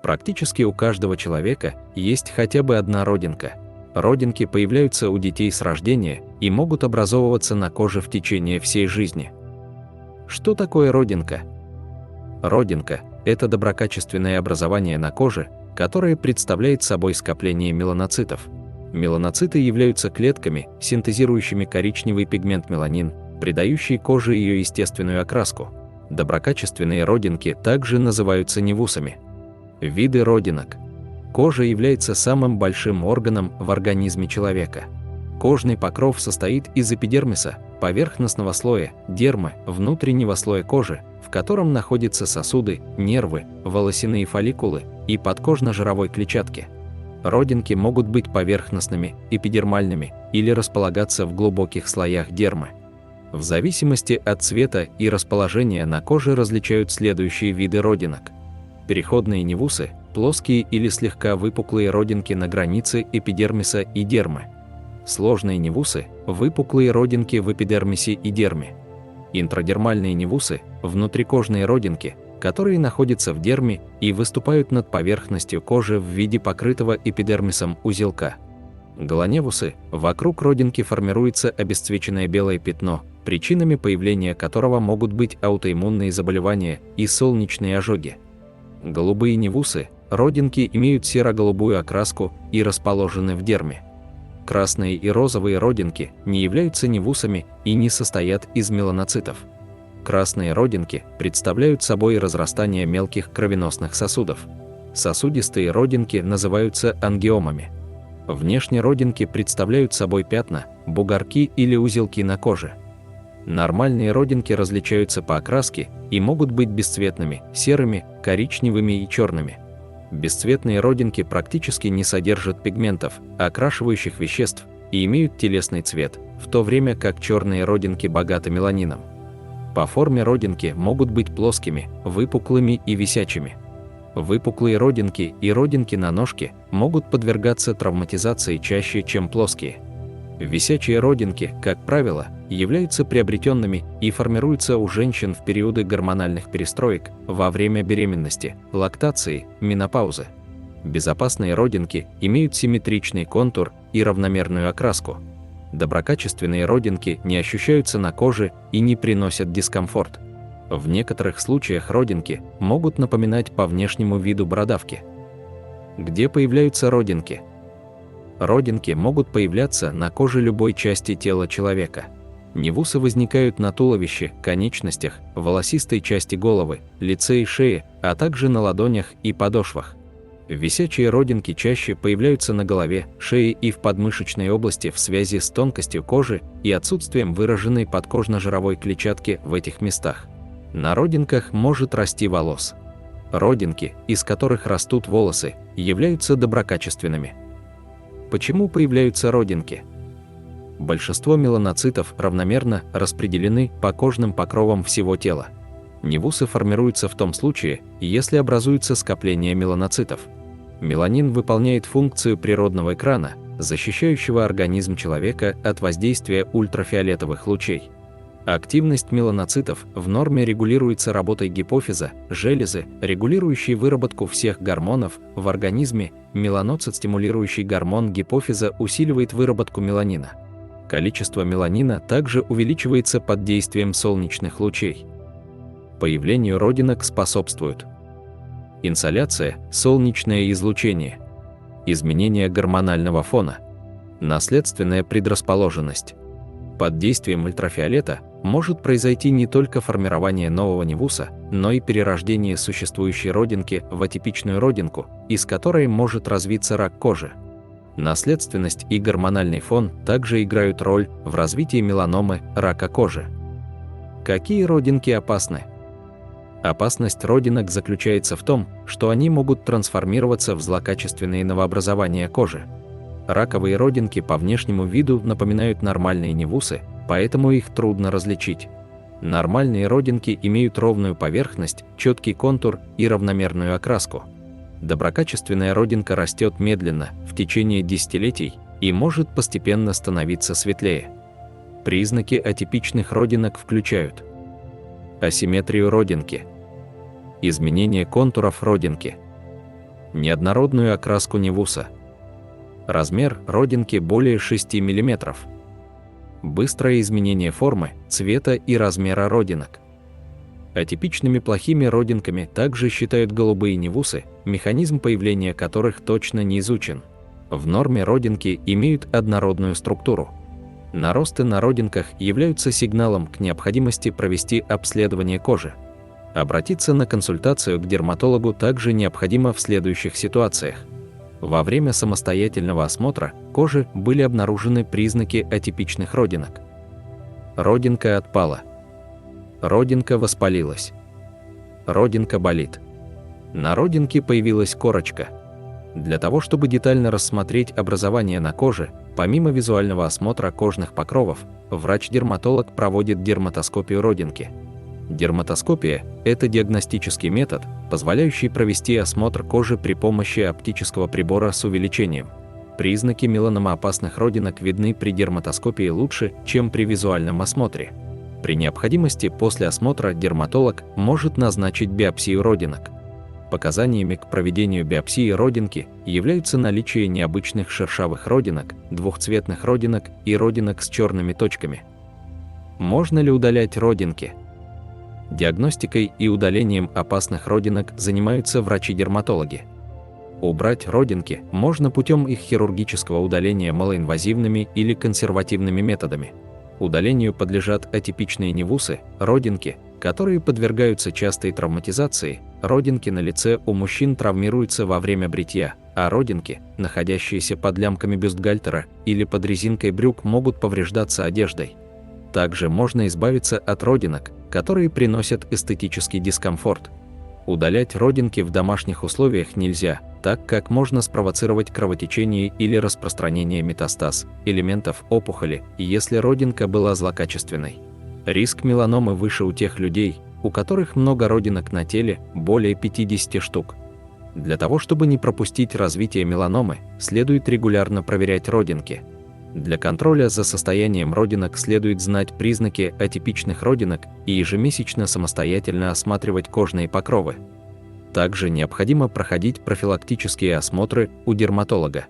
Практически у каждого человека есть хотя бы одна родинка. Родинки появляются у детей с рождения и могут образовываться на коже в течение всей жизни. Что такое родинка? Родинка – это доброкачественное образование на коже, которое представляет собой скопление меланоцитов. Меланоциты являются клетками, синтезирующими коричневый пигмент меланин, придающий коже ее естественную окраску. Доброкачественные родинки также называются невусами. Виды родинок. Кожа является самым большим органом в организме человека. Кожный покров состоит из эпидермиса, поверхностного слоя, дермы, внутреннего слоя кожи, в котором находятся сосуды, нервы, волосяные фолликулы и подкожно-жировой клетчатки. Родинки могут быть поверхностными, эпидермальными или располагаться в глубоких слоях дермы. В зависимости от цвета и расположения на коже различают следующие виды родинок. Переходные невусы – плоские или слегка выпуклые родинки на границе эпидермиса и дермы. Сложные невусы – выпуклые родинки в эпидермисе и дерме. Интрадермальные невусы – внутрикожные родинки, которые находятся в дерме и выступают над поверхностью кожи в виде покрытого эпидермисом узелка. Голоневусы – вокруг родинки формируется обесцвеченное белое пятно, причинами появления которого могут быть аутоиммунные заболевания и солнечные ожоги. Голубые невусы – родинки имеют серо-голубую окраску и расположены в дерме. Красные и розовые родинки не являются невусами и не состоят из меланоцитов. Красные родинки представляют собой разрастание мелких кровеносных сосудов. Сосудистые родинки называются ангиомами. Внешне родинки представляют собой пятна, бугорки или узелки на коже. Нормальные родинки различаются по окраске и могут быть бесцветными, серыми, коричневыми и черными. Бесцветные родинки практически не содержат пигментов, окрашивающих веществ, и имеют телесный цвет, в то время как черные родинки богаты меланином. По форме родинки могут быть плоскими, выпуклыми и висячими. Выпуклые родинки и родинки на ножке могут подвергаться травматизации чаще, чем плоские. Висячие родинки, как правило, являются приобретенными и формируются у женщин в периоды гормональных перестроек, во время беременности, лактации, менопаузы. Безопасные родинки имеют симметричный контур и равномерную окраску. Доброкачественные родинки не ощущаются на коже и не приносят дискомфорт. В некоторых случаях родинки могут напоминать по внешнему виду бородавки. Где появляются родинки? Родинки могут появляться на коже любой части тела человека. Невусы возникают на туловище, конечностях, волосистой части головы, лице и шее, а также на ладонях и подошвах. Висячие родинки чаще появляются на голове, шее и в подмышечной области в связи с тонкостью кожи и отсутствием выраженной подкожно-жировой клетчатки в этих местах. На родинках может расти волос. Родинки, из которых растут волосы, являются доброкачественными. Почему появляются родинки? Большинство меланоцитов равномерно распределены по кожным покровам всего тела. Невусы формируются в том случае, если образуется скопление меланоцитов. Меланин выполняет функцию природного экрана, защищающего организм человека от воздействия ультрафиолетовых лучей. Активность меланоцитов в норме регулируется работой гипофиза, железы, регулирующей выработку всех гормонов в организме. Меланоцит-стимулирующий гормон гипофиза усиливает выработку меланина. Количество меланина также увеличивается под действием солнечных лучей. Появлению родинок способствуют инсоляция, солнечное излучение, изменение гормонального фона, наследственная предрасположенность. Под действием ультрафиолета может произойти не только формирование нового невуса, но и перерождение существующей родинки в атипичную родинку, из которой может развиться рак кожи. Наследственность и гормональный фон также играют роль в развитии меланомы, рака кожи. Какие родинки опасны? Опасность родинок заключается в том, что они могут трансформироваться в злокачественные новообразования кожи. Раковые родинки по внешнему виду напоминают нормальные невусы, поэтому их трудно различить. Нормальные родинки имеют ровную поверхность, четкий контур и равномерную окраску. Доброкачественная родинка растет медленно, в течение десятилетий, и может постепенно становиться светлее. Признаки атипичных родинок включают асимметрию родинки, изменение контуров родинки, неоднородную окраску невуса. Размер родинки более 6 мм. Быстрое изменение формы, цвета и размера родинок. Атипичными плохими родинками также считают голубые невусы, механизм появления которых точно не изучен. В норме родинки имеют однородную структуру. Наросты на родинках являются сигналом к необходимости провести обследование кожи. Обратиться на консультацию к дерматологу также необходимо в следующих ситуациях. Во время самостоятельного осмотра кожи были обнаружены признаки атипичных родинок. Родинка отпала. Родинка воспалилась. Родинка болит. На родинке появилась корочка. Для того, чтобы детально рассмотреть образование на коже, помимо визуального осмотра кожных покровов, врач-дерматолог проводит дерматоскопию родинки. Дерматоскопия – это диагностический метод, позволяющий провести осмотр кожи при помощи оптического прибора с увеличением. Признаки меланомоопасных родинок видны при дерматоскопии лучше, чем при визуальном осмотре. При необходимости после осмотра дерматолог может назначить биопсию родинок. Показаниями к проведению биопсии родинки являются наличие необычных шершавых родинок, двухцветных родинок и родинок с черными точками. Можно ли удалять родинки? Диагностикой и удалением опасных родинок занимаются врачи-дерматологи. Убрать родинки можно путем их хирургического удаления малоинвазивными или консервативными методами. Удалению подлежат атипичные невусы, родинки, которые подвергаются частой травматизации. Родинки на лице у мужчин травмируются во время бритья, а родинки, находящиеся под лямками бюстгальтера или под резинкой брюк, могут повреждаться одеждой. Также можно избавиться от родинок, которые приносят эстетический дискомфорт. Удалять родинки в домашних условиях нельзя, так как можно спровоцировать кровотечение или распространение метастаз, элементов опухоли, если родинка была злокачественной. Риск меланомы выше у тех людей, у которых много родинок на теле, более 50 штук. Для того, чтобы не пропустить развитие меланомы, следует регулярно проверять родинки. Для контроля за состоянием родинок следует знать признаки атипичных родинок и ежемесячно самостоятельно осматривать кожные покровы. Также необходимо проходить профилактические осмотры у дерматолога.